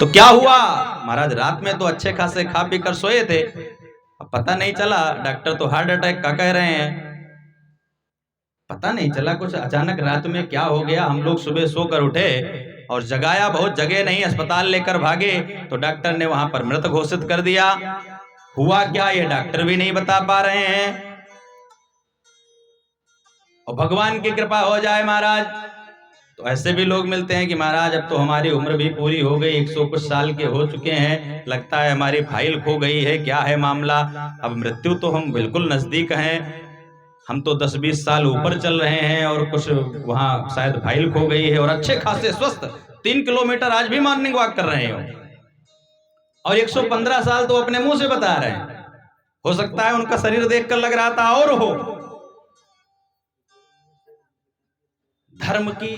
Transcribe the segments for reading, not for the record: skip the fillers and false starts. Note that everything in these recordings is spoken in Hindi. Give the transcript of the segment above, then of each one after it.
तो क्या हुआ महाराज, रात में तो अच्छे खासे खा पी कर सोए थे, अब पता नहीं चला, डॉक्टर तो हार्ट अटैक का कह रहे हैं, पता नहीं चला कुछ अचानक रात में क्या हो गया। हम लोग सुबह सोकर उठे और जगाया, बहुत जगह नहीं, अस्पताल लेकर भागे तो डॉक्टर ने वहां पर मृत घोषित कर दिया। हुआ क्या ये डॉक्टर भी नहीं बता पा रहे हैं। और भगवान की कृपा हो जाए महाराज, तो ऐसे भी लोग मिलते हैं कि महाराज अब तो हमारी उम्र भी पूरी हो गई, 100 कुछ साल के हो चुके हैं, लगता है हमारी फाइल खो गई है, क्या है मामला। अब मृत्यु तो हम बिल्कुल नजदीक हैं, हम तो 10-20 साल ऊपर चल रहे हैं और कुछ वहां शायद फाइल खो गई है, और अच्छे खासे स्वस्थ 3 किलोमीटर आज भी मॉर्निंग वॉक कर रहे हो, और 115 साल तो अपने मुंह से बता रहे हैं। हो सकता है उनका शरीर देखकर लग रहा था और हो। धर्म की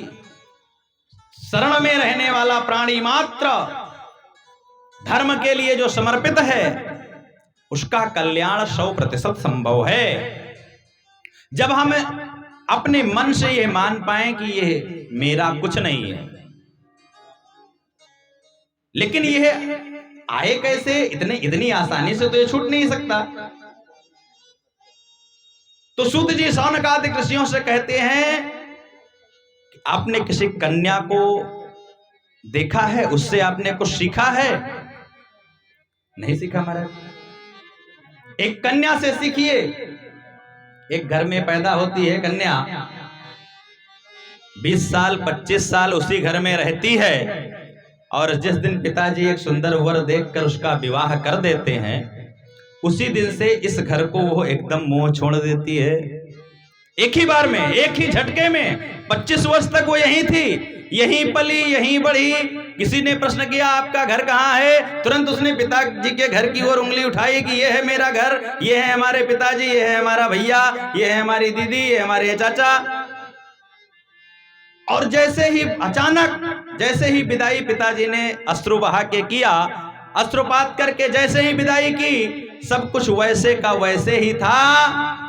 शरण में रहने वाला प्राणी मात्र, धर्म के लिए जो समर्पित है, उसका कल्याण 100% संभव है। जब हम अपने मन से यह मान पाए कि यह मेरा कुछ नहीं है, लेकिन यह आए कैसे, इतनी आसानी से तो ये छूट नहीं सकता। तो सूत जी शौनकादिक ऋषियों से कहते हैं कि आपने किसी कन्या को देखा है, उससे आपने कुछ सीखा है? नहीं सीखा महाराज। एक कन्या से सीखिए। एक घर में पैदा होती है कन्या, 20 साल 25 साल उसी घर में रहती है, और जिस दिन पिताजी एक सुंदर वर देखकर उसका विवाह कर देते हैं, उसी दिन से इस घर को वो एकदम मोह छोड़ देती है। एक ही बार में, एक ही झटके में 25 वर्ष तक वो यहीं थी, यहीं पली, यहीं बढ़ी। किसी ने प्रश्न किया आपका घर कहाँ है, तुरंत उसने पिताजी के घर की ओर उंगली उठाई कि ये है मेरा घर, ये है हमारे पिताजी, ये है हमारा भैया, ये है हमारी दीदी, ये है हमारे चाचा। और जैसे ही अचानक, जैसे ही विदाई पिताजी ने अश्रु बहा के किया, अश्रुपात करके जैसे ही विदाई की, सब कुछ वैसे का वैसे ही था।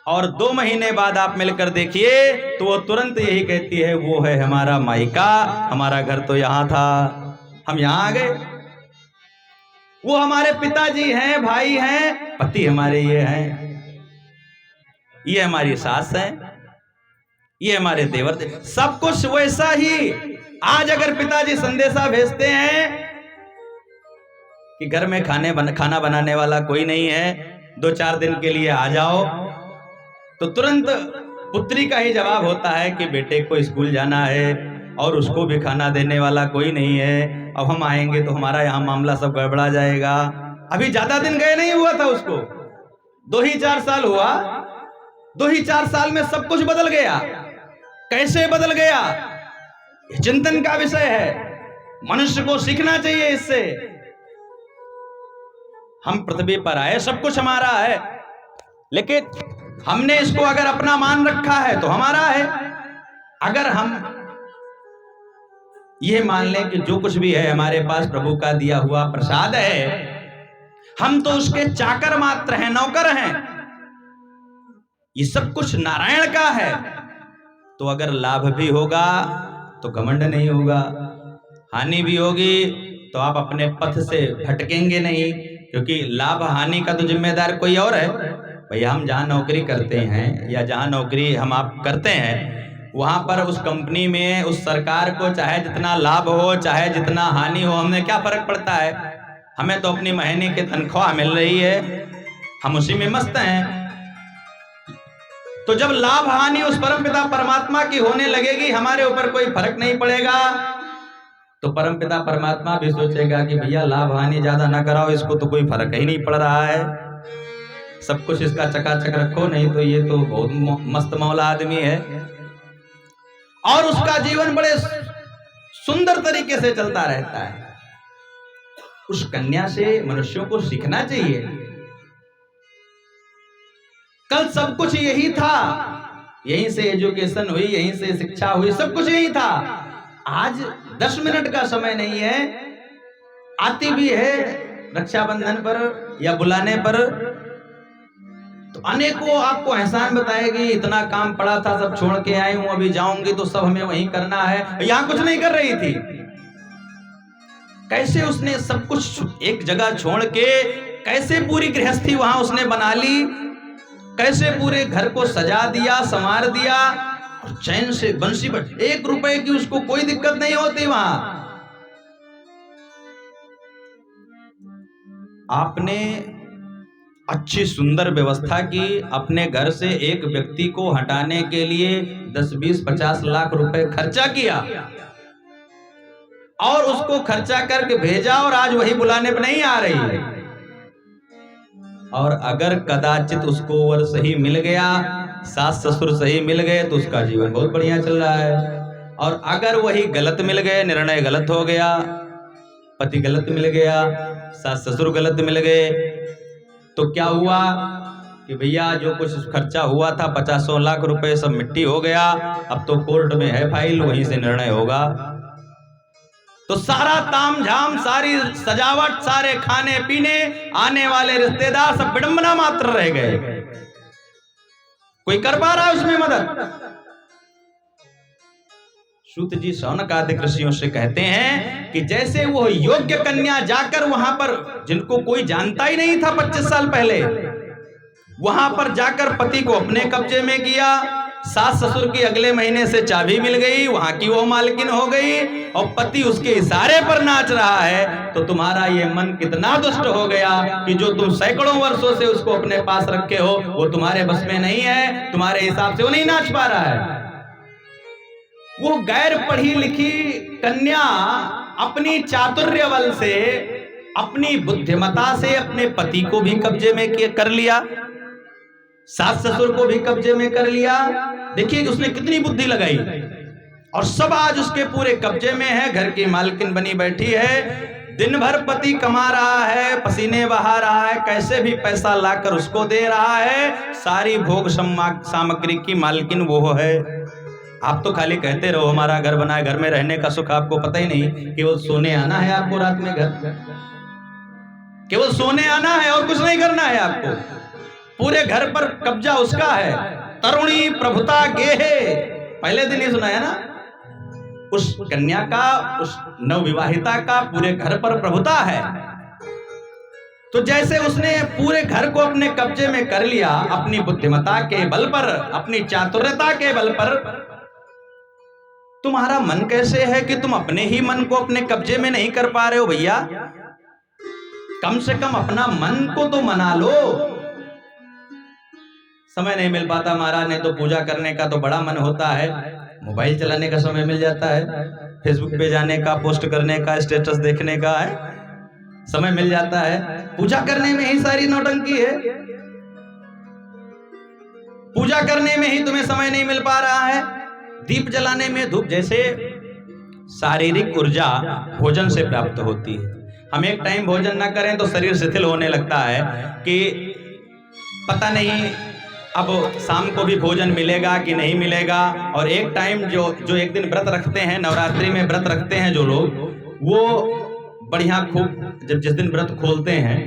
और 2 महीने बाद आप मिलकर देखिए तो वो तुरंत यही कहती है, वो है हमारा मायका, हमारा घर तो यहां था, हम यहां आ गए। वो हमारे पिताजी हैं, भाई हैं, पति हमारे ये हैं, ये हमारी सास है, ये हमारे देवर थे, सब कुछ वैसा ही। आज अगर पिताजी संदेशा भेजते हैं कि घर में खाना बनाने वाला कोई नहीं है, 2-4 दिन के लिए आ जाओ, तो तुरंत पुत्री का ही जवाब होता है कि बेटे को स्कूल जाना है और उसको भी खाना देने वाला कोई नहीं है, अब हम आएंगे तो हमारा यहाँ मामला सब गड़बड़ा जाएगा। अभी ज्यादा दिन गए नहीं हुआ था उसको, 2 ही 4 साल हुआ, 2 ही 4 साल में सब कुछ बदल गया। कैसे बदल गया, चिंतन का विषय है, मनुष्य को सीखना चाहिए इससे। हम पृथ्वी पर आए, सब कुछ हमारा है, लेकिन हमने इसको अगर अपना मान रखा है तो हमारा है। अगर हम ये मान लें कि जो कुछ भी है हमारे पास प्रभु का दिया हुआ प्रसाद है, हम तो उसके चाकर मात्र हैं, नौकर हैं, ये सब कुछ नारायण का है, तो अगर लाभ भी होगा तो घमंड नहीं होगा, हानि भी होगी तो आप अपने पथ से भटकेंगे नहीं, क्योंकि लाभ हानि का तो जिम्मेदार कोई और है। भैया हम जहाँ नौकरी करते हैं या जहाँ नौकरी हम आप करते हैं, वहाँ पर उस कंपनी में उस सरकार को चाहे जितना लाभ हो चाहे जितना हानि हो, हमें क्या फर्क पड़ता है, हमें तो अपनी महीने की तनख्वाह मिल रही है, हम उसी में मस्त हैं। तो जब लाभ हानि उस परमपिता परमात्मा की होने लगेगी, हमारे ऊपर कोई फर्क नहीं पड़ेगा, तो परमपिता परमात्मा भी सोचेगा कि भैया लाभ हानि ज्यादा ना कराओ, इसको तो कोई फर्क ही नहीं पड़ रहा है, सब कुछ इसका चकाचक रखो, नहीं तो ये तो बहुत मस्त मौला आदमी है। और उसका जीवन बड़े सुंदर तरीके से चलता रहता है। उस कन्या से मनुष्यों को सीखना चाहिए। कल सब कुछ यही था, यहीं से एजुकेशन हुई, यहीं से शिक्षा हुई, सब कुछ यही था। आज 10 मिनट का समय नहीं है, आती भी है रक्षाबंधन पर या बुलाने पर तो अनेकों आपको एहसान बताएगी, इतना काम पड़ा था सब छोड़ के आई हूं, अभी जाऊंगी तो सब हमें वहीं करना है। यहां कुछ नहीं कर रही थी, कैसे उसने सब कुछ एक जगह छोड़ के कैसे पूरी गृहस्थी वहां उसने बना ली, कैसे पूरे घर को सजा दिया, संवार दिया और चैन से बंसी बट 1 रुपए की उसको कोई दिक्कत नहीं होती वहां। आपने अच्छी सुंदर व्यवस्था की, अपने घर से एक व्यक्ति को हटाने के लिए 10, 20, 50 लाख रुपए खर्चा किया और उसको खर्चा करके भेजा और आज वही बुलाने पर नहीं आ रही है। और अगर कदाचित उसको वर सही मिल गया, सास ससुर सही मिल गए तो उसका जीवन बहुत बढ़िया चल रहा है। और अगर वही गलत मिल गए, निर्णय गलत हो गया, पति गलत मिल गया, सास ससुर गलत मिल गए, तो क्या हुआ कि भैया जो कुछ खर्चा हुआ था 50 लाख रुपए सब मिट्टी हो गया। अब तो कोर्ट में है फाइल, वहीं से निर्णय होगा। तो सारा तामझाम, सारी सजावट, सारे खाने पीने, आने वाले रिश्तेदार सब विडंबना मात्र रह गए। कोई कर पा रहा है उसमें मदद? सूत जी शौनक आदि ऋषियों से कहते हैं कि जैसे वो योग्य कन्या जाकर वहां पर, जिनको कोई जानता ही नहीं था 25 साल पहले, वहां पर जाकर पति को अपने कब्जे में किया, सास ससुर की अगले महीने से चाबी मिल गई, वहां की वो मालकिन हो गई और पति उसके इशारे पर नाच रहा है, तो तुम्हारा ये मन कितना दुष्ट हो गया कि जो तुम सैकड़ों वर्षों से उसको अपने पास रखे हो वो तुम्हारे बस में नहीं है, तुम्हारे हिसाब से वो नहीं नाच पा रहा है। वो गैर पढ़ी लिखी कन्या अपनी चातुर्य बल से, अपनी बुद्धिमता से अपने पति को भी कब्जे में कर लिया, सास ससुर को भी कब्जे में कर लिया। देखिए उसने कितनी बुद्धि लगाई और सब आज उसके पूरे कब्जे में है, घर की मालकिन बनी बैठी है, दिन भर पति कमा रहा है, पसीने बहा रहा है, कैसे भी पैसा लाकर उसको दे रहा है, सारी भोग सामग्री की मालकिन वो है। आप तो खाली कहते रहो हमारा घर बना है, घर में रहने का सुख आपको पता ही नहीं, केवल सोने आना है आपको रात में घर, केवल सोने आना है और कुछ नहीं करना है आपको, पूरे घर पर कब्जा उसका है। तरुणी प्रभुता गेहे, पहले दिन ही सुना है ना, उस कन्या का, उस नवविवाहिता का पूरे घर पर प्रभुता है। तो जैसे उसने पूरे घर को अपने कब्जे में कर लिया, अपनी बुद्धिमता के बल पर, अपनी चातुर्यता के बल पर, तुम्हारा मन कैसे है कि तुम अपने ही मन को अपने कब्जे में नहीं कर पा रहे हो? भैया कम से कम अपना मन को तो मना लो। समय नहीं मिल पाता महाराज, नहीं तो पूजा करने का तो बड़ा मन होता है, मोबाइल चलाने का समय मिल जाता है, फेसबुक पे जाने का, पोस्ट करने का, स्टेटस देखने का है, समय मिल जाता है। पूजा करने में ही सारी नौटंकी है, पूजा करने में ही तुम्हें समय नहीं मिल पा रहा है, दीप जलाने में, धूप, जैसे शारीरिक ऊर्जा भोजन से प्राप्त होती है। हम एक टाइम भोजन ना करें तो शरीर शिथिल होने लगता है कि पता नहीं अब शाम को भी भोजन मिलेगा कि नहीं मिलेगा। और एक टाइम जो एक दिन व्रत रखते हैं, नवरात्रि में व्रत रखते हैं जो लोग, वो बढ़िया खूब, जब जिस दिन व्रत खोलते हैं,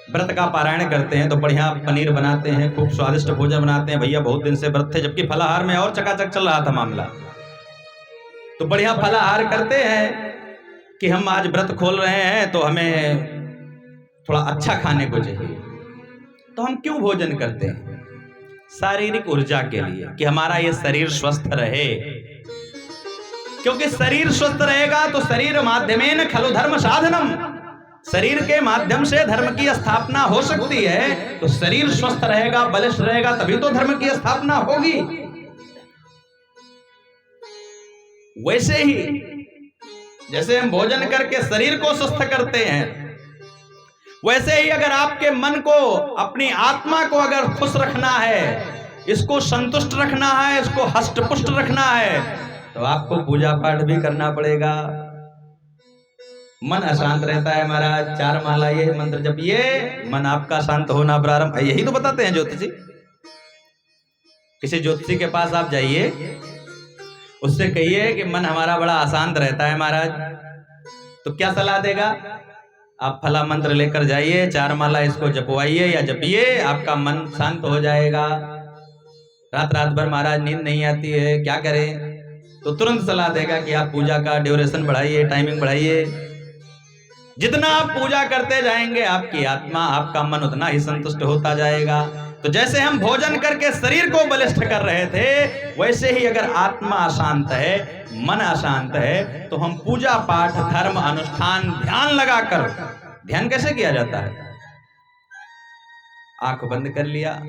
व्रत का पारायण करते हैं तो बढ़िया पनीर बनाते हैं, खूब स्वादिष्ट भोजन बनाते हैं। भैया बहुत दिन से व्रत थे, जबकि फलाहार में और चकाचक चल रहा था मामला, तो बढ़िया फलाहार करते हैं कि हम आज व्रत खोल रहे हैं तो हमें थोड़ा अच्छा खाने को चाहिए। तो हम क्यों भोजन करते हैं? शारीरिक ऊर्जा के लिए, कि हमारा ये शरीर स्वस्थ रहे, क्योंकि शरीर स्वस्थ रहेगा तो शरीर माध्यमेन खलु धर्म साधनम, शरीर के माध्यम से धर्म की स्थापना हो सकती है। तो शरीर स्वस्थ रहेगा, बलिष्ठ रहेगा, तभी तो धर्म की स्थापना होगी। वैसे ही जैसे हम भोजन करके शरीर को स्वस्थ करते हैं, वैसे ही अगर आपके मन को, अपनी आत्मा को अगर खुश रखना है, इसको संतुष्ट रखना है, इसको हष्ट पुष्ट रखना है, तो आपको पूजा पाठ भी करना पड़ेगा। मन अशांत रहता है महाराज, 4 माला ये मंत्र जपिए, मन आपका शांत होना प्रारंभ, यही तो बताते हैं ज्योतिषी। किसी ज्योतिषी के पास आप जाइए, उससे कहिए कि मन हमारा बड़ा अशांत रहता है महाराज, तो क्या सलाह देगा? आप फला मंत्र लेकर जाइए, 4 माला इसको जपवाइए या जपिए, आपका मन शांत हो जाएगा। रात भर महाराज नींद नहीं आती है, क्या करें? तो तुरंत सलाह देगा कि आप पूजा का ड्यूरेशन बढ़ाइए, टाइमिंग बढ़ाइए, जितना आप पूजा करते जाएंगे आपकी आत्मा, आपका मन उतना ही संतुष्ट होता जाएगा। तो जैसे हम भोजन करके शरीर को बलिष्ठ कर रहे थे, वैसे ही अगर आत्मा अशांत है, मन अशांत है, तो हम पूजा पाठ, धर्म, अनुष्ठान, ध्यान लगाकर, ध्यान कैसे किया जाता है? आंख बंद कर लिया,